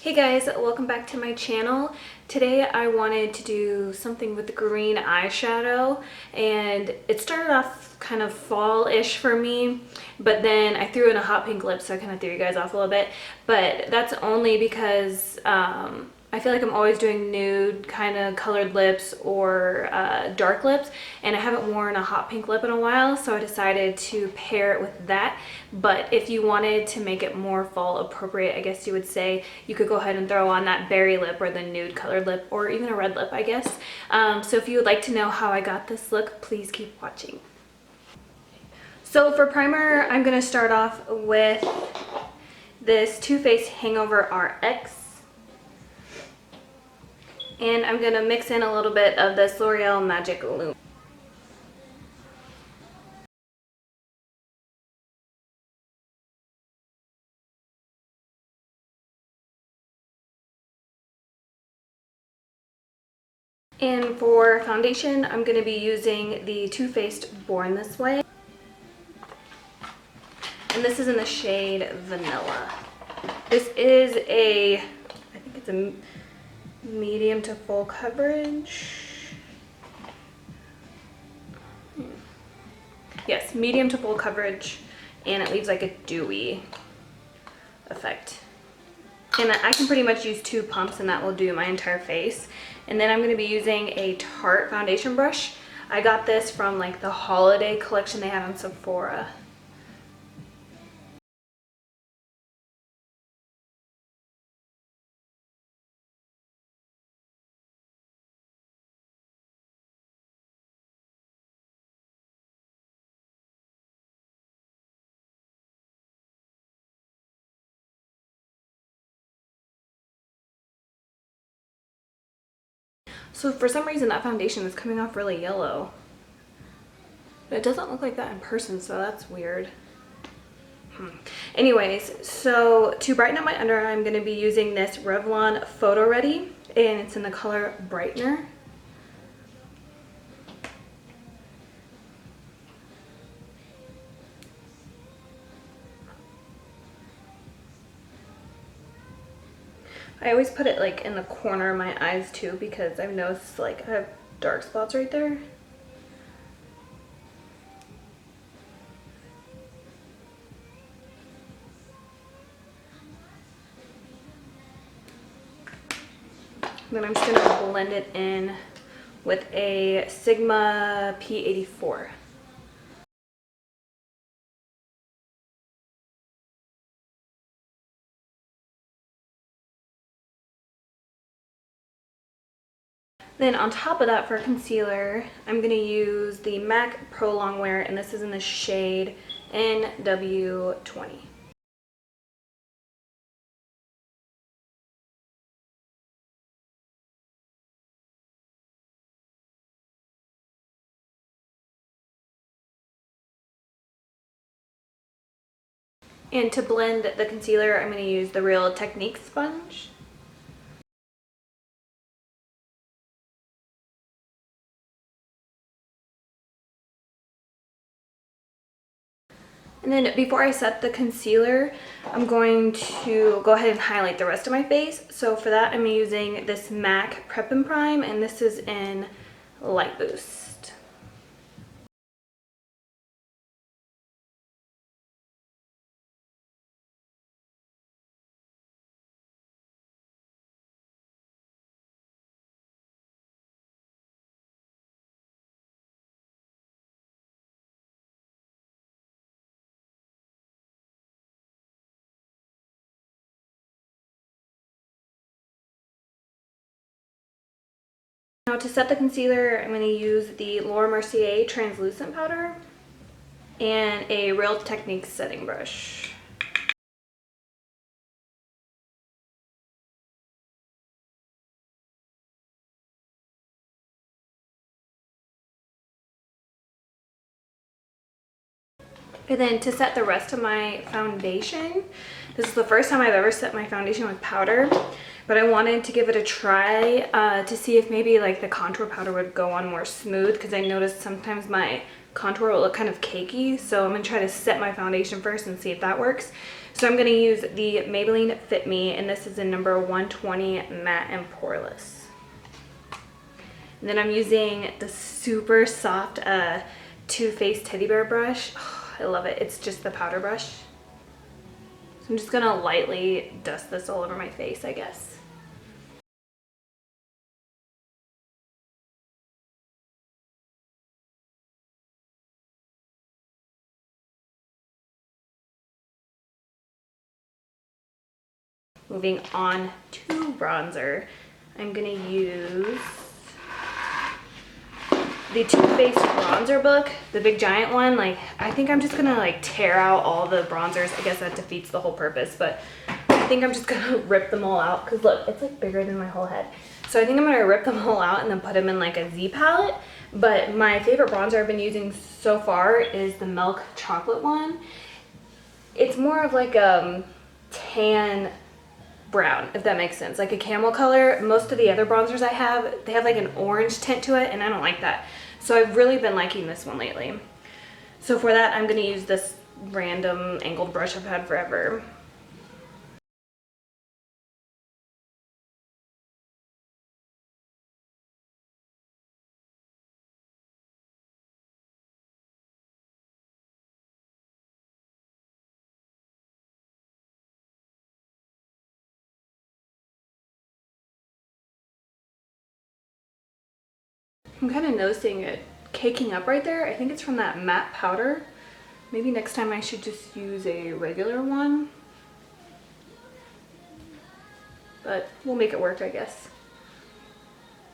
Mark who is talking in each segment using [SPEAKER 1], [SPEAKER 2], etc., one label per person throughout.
[SPEAKER 1] Hey guys, welcome back to my channel. Today I wanted to do something with the green eyeshadow, and it started off kind of fall-ish for me, but then I threw in a hot pink lip, so I kind of threw you guys off a little bit. But that's only because I feel like I'm always doing nude kind of colored lips or dark lips, and I haven't worn a hot pink lip in a while, so I decided to pair it with that. But if you wanted to make it more fall appropriate, I guess you would say, you could go ahead and throw on that berry lip or the nude colored lip or even a red lip, I guess. So if you would like to know how I got this look, please keep watching. So for primer, I'm going to start off with this TooFaced Hangover RX. And I'm going to mix in a little bit of this L'Oreal Magic Lumi. And for foundation, I'm going to be using the Too Faced Born This Way. And this is in the shade Vanilla. This is I think it's a medium to full coverage. Yes, medium to full coverage, and it leaves like a dewy effect. And I can pretty much use 2 pumps and that will do my entire face. And then I'm going to be using a Tarte foundation brush. I got this from like the holiday collection they had on Sephora. So for some reason that foundation is coming off really yellow. But it doesn't look like that in person, so that's weird. Anyways, so to brighten up my under eye, I'm going to be using this Revlon photoready, and it's in the color Brightener. I always put it like in the corner of my eyes too, because I've noticed like I have dark spots right there. Then I'm just going to blend it in with a Sigma P84. Then on top of that, for concealer, I'm going to use the MAC Prolongwear, and this is in the shade NW20. And to blend the concealer, I'm going to use the Real Technique sponge. And then before I set the concealer, I'm going to go ahead and highlight the rest of my face. So for that, I'm using this MAC Prep and Prime, and this is in Light Boost. Now to set the concealer, I'm going to use the Laura Mercier translucent powder and a Real Technique setting brush. And then to set the rest of my foundation, this is the first time I've ever set my foundation with powder, but I wanted to give it a try to see if maybe like the contour powder would go on more smooth, because I noticed sometimes my contour will look kind of cakey. So I'm gonna try to set my foundation first and see if that works. So I'm gonna use the Maybelline Fit Me, and this is in number 120 matte and poreless. And then I'm using the super soft TooFaced teddy bear brush. Oh, I love it. It's just the powder brush. So I'm just gonna lightly dust this all over my face, I guess. Moving on to bronzer, I'm gonna use the Too Faced bronzer book, the big giant one. Like, I think I'm just gonna like tear out all the bronzers. I guess that defeats the whole purpose, but I think I'm just gonna rip them all out, because look, it's like bigger than my whole head. So I think I'm gonna rip them all out and then put them in like a Z palette. But my favorite bronzer I've been using so far is the Milk Chocolate one. It's more of like a tan brown, if that makes sense, like a camel color. Most of the other bronzers I have, they have like an orange tint to it, and I don't like that. So I've really been liking this one lately. So for that, I'm gonna use this random angled brush I've had forever. I'm kind of noticing it caking up right there. I think it's from that matte powder. Maybe next time I should just use a regular one. But we'll make it work, I guess.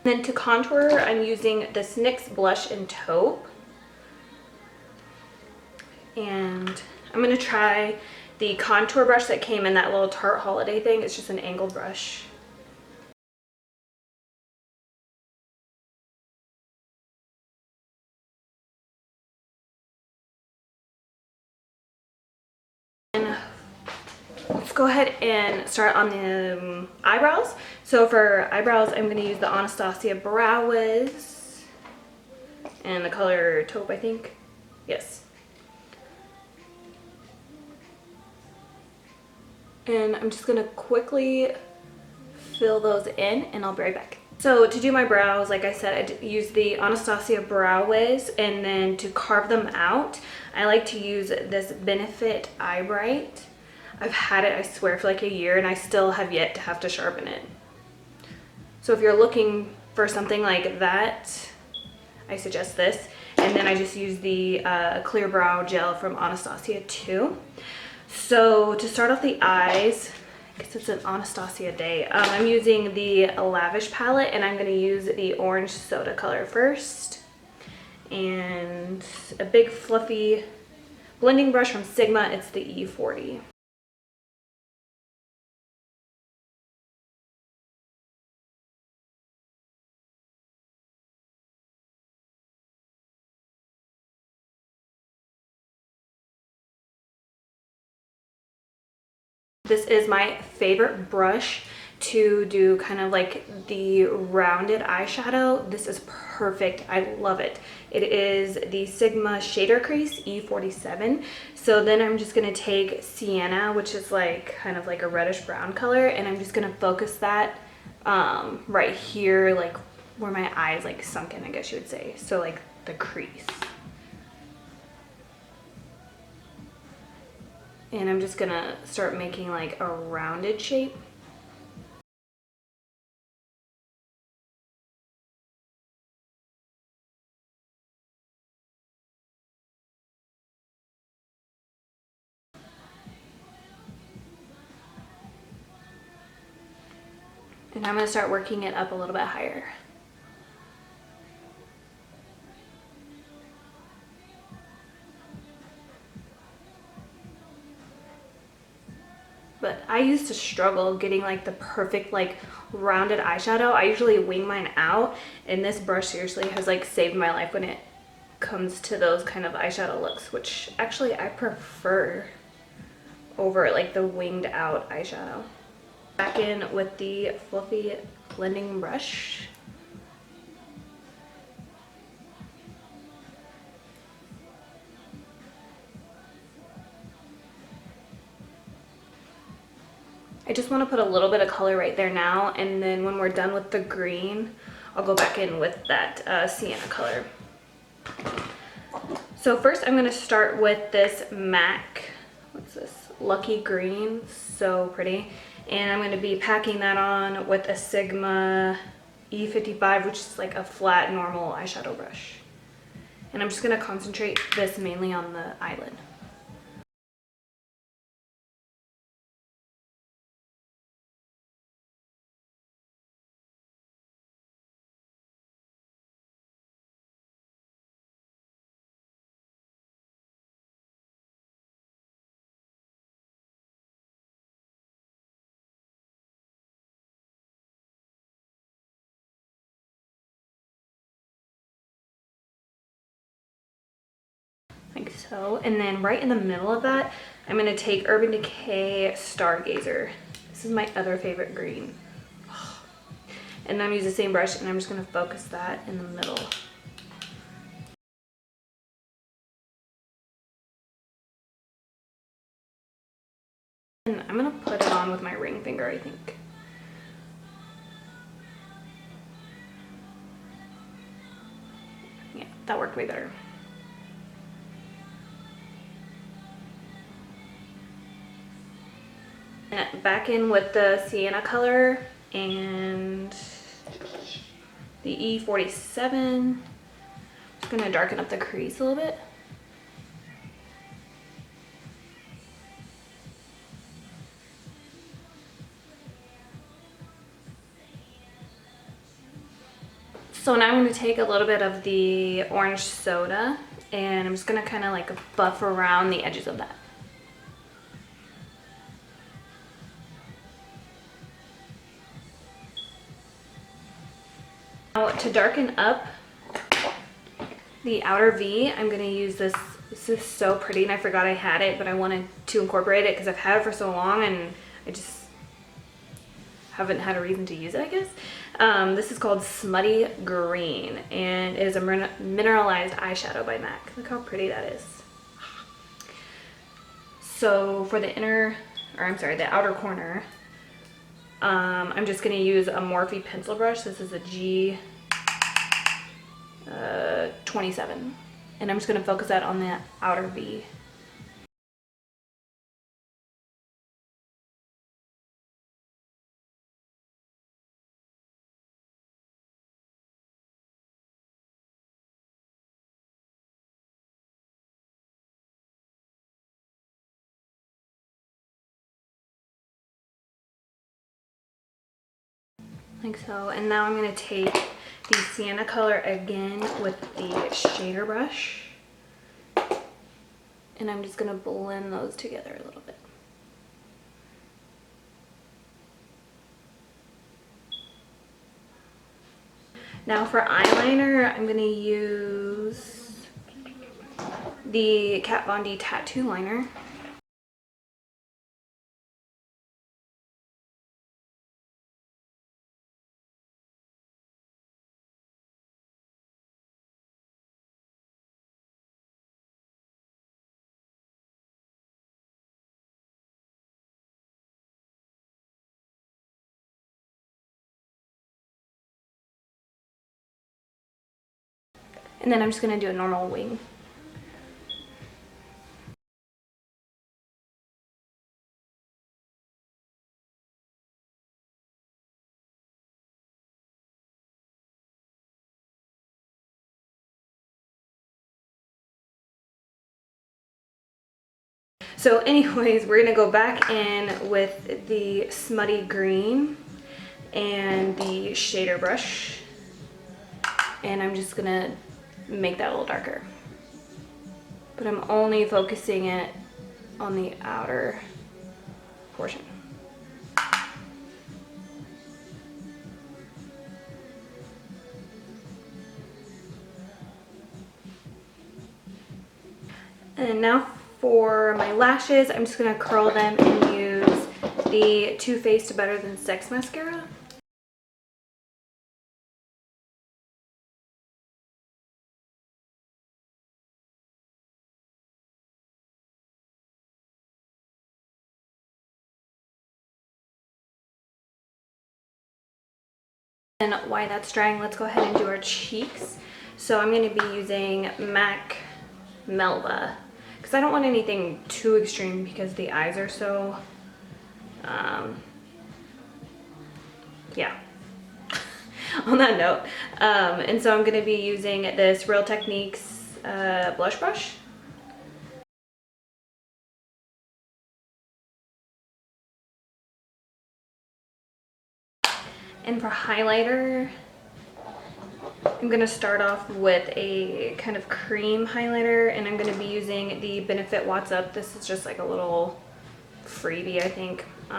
[SPEAKER 1] Then to contour, I'm using this NYX blush in taupe. And I'm going to try the contour brush that came in that little Tarte holiday thing. It's just an angled brush. Let's go ahead and start on the eyebrows. So for eyebrows, I'm going to use the Anastasia Brow Wiz and the color taupe, I think. Yes. And I'm just going to quickly fill those in, and I'll be right back. So to do my brows, like I said, I use the Anastasia Brow Wiz, and then to carve them out, I like to use this Benefit Eye Bright. I've had it, I swear, for like a year, and I still have yet to have to sharpen it. So if you're looking for something like that, I suggest this. And then I just use the clear brow gel from Anastasia too. So to start off the eyes, I guess it's an Anastasia day, I'm using the Lavish palette, and I'm going to use the orange soda color first. And a big fluffy blending brush from Sigma, it's the E40. This is my favorite brush to do kind of like the rounded eyeshadow. This is perfect. I love it. It is the Sigma Shader Crease E47. So then I'm just going to take Sienna, which is like kind of like a reddish brown color, and I'm just going to focus that right here, like where my eye is like sunken, I guess you would say. So like the crease. And I'm just gonna start making like a rounded shape. And I'm gonna start working it up a little bit higher. But I used to struggle getting like the perfect like rounded eyeshadow. I usually wing mine out, and this brush seriously has like saved my life when it comes to those kind of eyeshadow looks, which actually I prefer over like the winged out eyeshadow. Back in with the fluffy blending brush. I just want to put a little bit of color right there now, and then when we're done with the green, I'll go back in with that sienna color. So first I'm going to start with this MAC, what's this, Lucky Green, so pretty. And I'm going to be packing that on with a Sigma E55, which is like a flat normal eyeshadow brush. And I'm just going to concentrate this mainly on the eyelid. Like so. And then right in the middle of that, I'm going to take Urban Decay Stargazer. This is my other favorite green. And then I'm using the same brush, and I'm just going to focus that in the middle. And I'm going to put it on with my ring finger, I think. Yeah, that worked way better. And back in with the sienna color and the E47. Just going to darken up the crease a little bit. So now I'm going to take a little bit of the orange soda, and I'm just going to kind of like buff around the edges of that. Now to darken up the outer V, I'm going to use this. This is so pretty, and I forgot I had it, but I wanted to incorporate it because I've had it for so long and I just haven't had a reason to use it, I guess. This is called Smutty Green, and it is a mineralized eyeshadow by MAC. Look how pretty that is. So for the the outer corner, I'm just going to use a Morphe pencil brush. This is a G27, and I'm just going to focus that on the outer V. Like so. And now I'm going to take the sienna color again with the shader brush, and I'm just going to blend those together a little bit. Now for eyeliner, I'm going to use the Kat Von D Tattoo Liner. And then I'm just going to do a normal wing. So anyways, we're gonna go back in with the Smutty Green and the shader brush, and I'm just gonna make that a little darker. But I'm only focusing it on the outer portion. And now for my lashes, I'm just going to curl them and use the Too Faced Better Than Sex mascara. And while that's drying, let's go ahead and do our cheeks. So I'm going to be using MAC Melba because I don't want anything too extreme because the eyes are so, yeah. On that note, and so I'm going to be using this Real Techniques blush brush. And for highlighter, I'm going to start off with a kind of cream highlighter, and I'm going to be using the Benefit What's Up. This is just like a little freebie, I think. So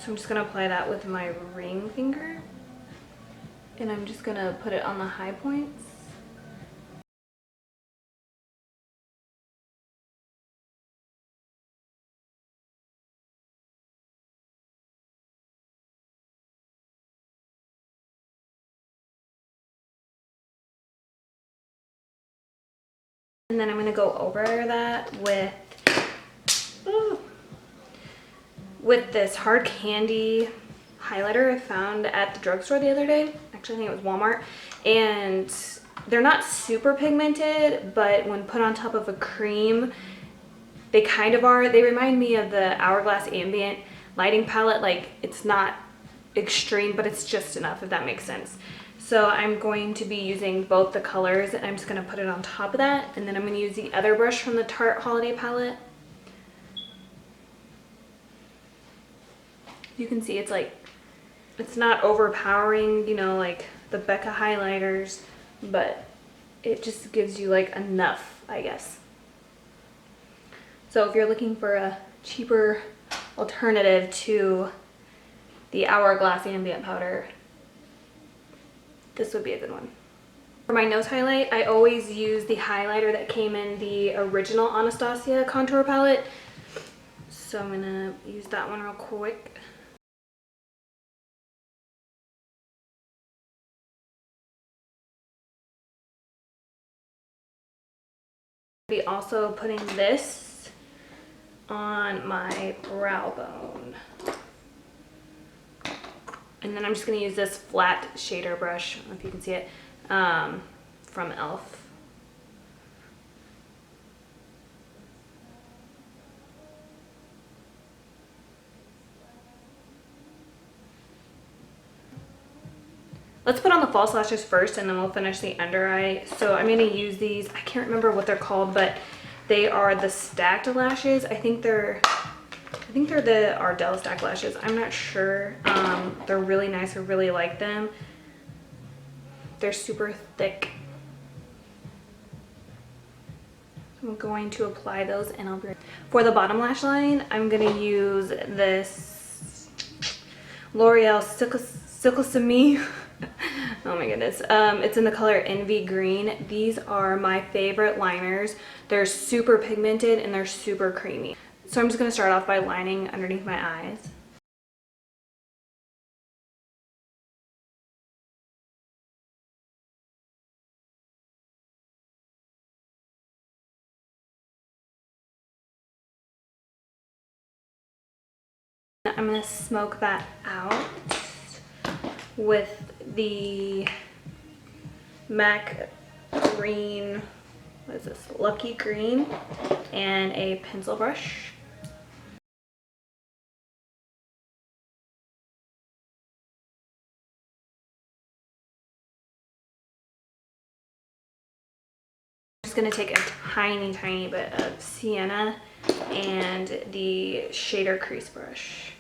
[SPEAKER 1] I'm just going to apply that with my ring finger, and I'm just going to put it on the high points. And then I'm going to go over that with this hard candy highlighter I found at the drugstore the other day. Actually, I think it was Walmart. And they're not super pigmented, but when put on top of a cream, they kind of are. They remind me of the Hourglass Ambient lighting palette. Like, it's not extreme, but it's just enough, if that makes sense. So I'm going to be using both the colors, and I'm just going to put it on top of that. And then I'm going to use the other brush from the Tarte Holiday Palette. You can see it's like, it's not overpowering, you know, like the Becca highlighters, but it just gives you like enough, I guess. So if you're looking for a cheaper alternative to the Hourglass Ambient powder, this would be a good one. For my nose highlight, I always use the highlighter that came in the original Anastasia contour palette. So I'm gonna use that one real quick. I'll be also putting this on my brow bone. And then I'm just going to use this flat shader brush, I don't know if you can see it, from e.l.f. Let's put on the false lashes first, and then we'll finish the under eye. So I'm going to use these, I can't remember what they're called, but they are the stacked lashes. I think they're the Ardell stack lashes. I'm not sure. They're really nice. I really like them. They're super thick. I'm going to apply those, and I'll be right. For the bottom lash line, I'm going to use this L'Oreal Silkissime. Oh my goodness. It's in the color Envy Green. These are my favorite liners. They're super pigmented and they're super creamy. So I'm just going to start off by lining underneath my eyes. I'm going to smoke that out with the MAC green, what is this, Lucky Green, and a pencil brush. I'm just going to take a tiny bit of sienna and the shader crease brush.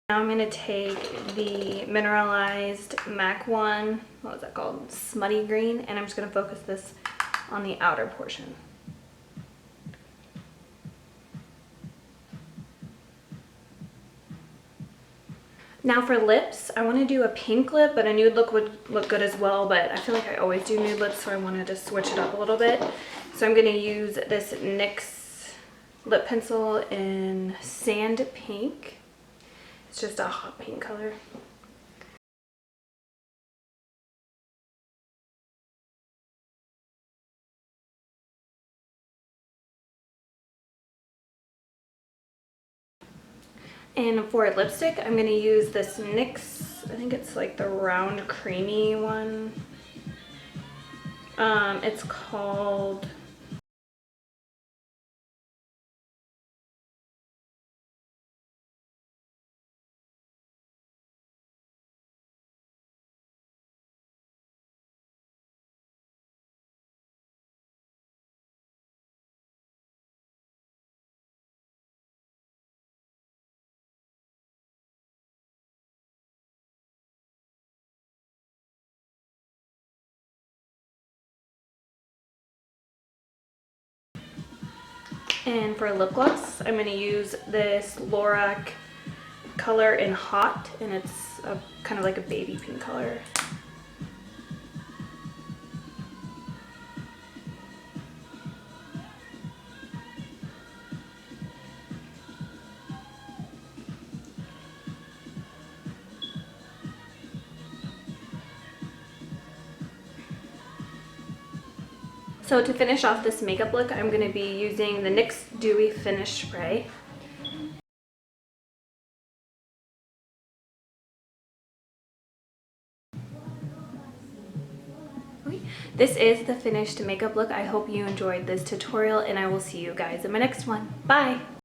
[SPEAKER 1] Now I'm going to take the mineralized MAC one, what was that called? Smutty Green, and I'm just going to focus this on the outer portion. Now for lips, I want to do a pink lip, but a nude look would look good as well, but I feel like I always do nude lips, so I wanted to switch it up a little bit. So I'm going to use this NYX lip pencil in Sand Pink. It's just a hot pink color. And for lipstick, I'm gonna use this NYX, I think it's like the round creamy one. It's called And for lip gloss, I'm going to use this Lorac color in Hot, and it's a, kind of like a baby pink color. So to finish off this makeup look, I'm going to be using the NYX Dewy Finish Spray. This is the finished makeup look. I hope you enjoyed this tutorial, and I will see you guys in my next one. Bye!